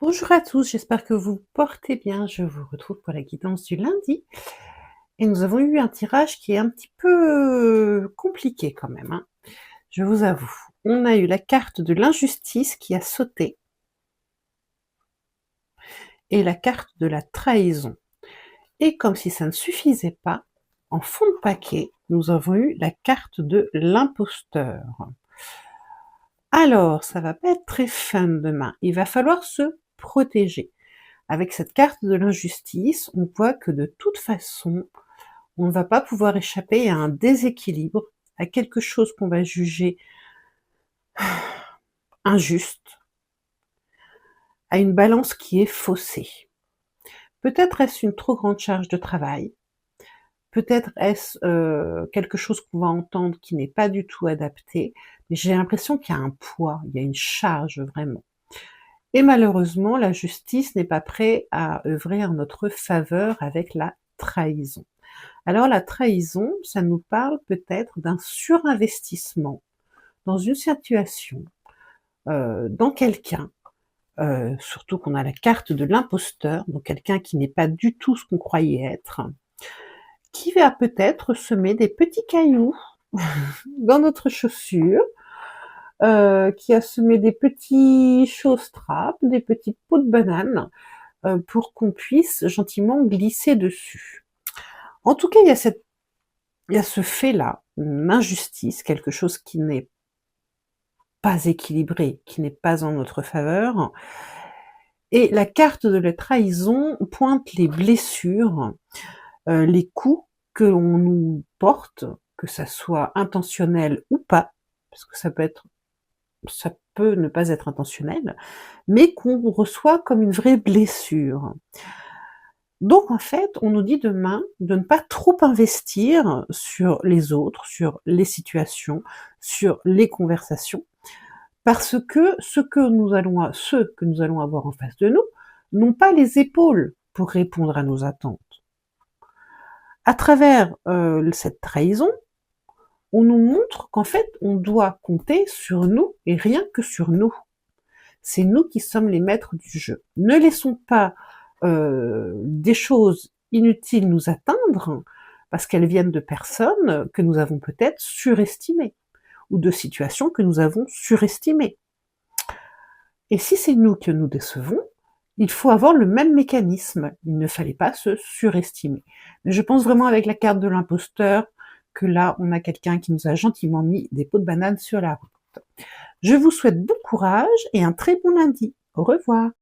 Bonjour à tous, j'espère que vous portez bien. Je vous retrouve pour la guidance du lundi et nous avons eu un tirage qui est un petit peu compliqué quand même, hein, je vous avoue. On a eu la carte de l'injustice qui a sauté et la carte de la trahison. Et comme si ça ne suffisait pas, en fond de paquet, nous avons eu la carte de l'imposteur. Alors, ça va pas être très fun demain. Il va falloir se protéger. Avec cette carte de l'injustice, on voit que de toute façon, on ne va pas pouvoir échapper à un déséquilibre, à quelque chose qu'on va juger injuste, à une balance qui est faussée. Peut-être est-ce une trop grande charge de travail, peut-être est-ce, quelque chose qu'on va entendre qui n'est pas du tout adapté, mais j'ai l'impression qu'il y a un poids, il y a une charge vraiment. Et malheureusement, la justice n'est pas prête à œuvrer en notre faveur avec la trahison. Alors la trahison, ça nous parle peut-être d'un surinvestissement dans une situation, dans quelqu'un, surtout qu'on a la carte de l'imposteur, donc quelqu'un qui n'est pas du tout ce qu'on croyait être, qui va peut-être semer des petits cailloux dans notre chaussure, qui a semé des petits chausses-trappes, des petites peaux de banane, pour qu'on puisse gentiment glisser dessus. En tout cas, il y a ce fait-là, une injustice, quelque chose qui n'est pas équilibré, qui n'est pas en notre faveur. Et la carte de la trahison pointe les blessures, les coups que l'on nous porte, que ça soit intentionnel ou pas, parce que ça peut ne pas être intentionnel, mais qu'on reçoit comme une vraie blessure. Donc en fait, on nous dit demain de ne pas trop investir sur les autres, sur les situations, sur les conversations, parce que ceux que nous allons avoir en face de nous n'ont pas les épaules pour répondre à nos attentes. À travers, cette trahison, on nous montre qu'en fait, on doit compter sur nous et rien que sur nous. C'est nous qui sommes les maîtres du jeu. Ne laissons pas, des choses inutiles nous atteindre, parce qu'elles viennent de personnes que nous avons peut-être surestimées, ou de situations que nous avons surestimées. Et si c'est nous que nous décevons, il faut avoir le même mécanisme. Il ne fallait pas se surestimer. Mais je pense vraiment avec la carte de l'imposteur que là, on a quelqu'un qui nous a gentiment mis des pots de banane sur la route. Je vous souhaite bon courage et un très bon lundi. Au revoir.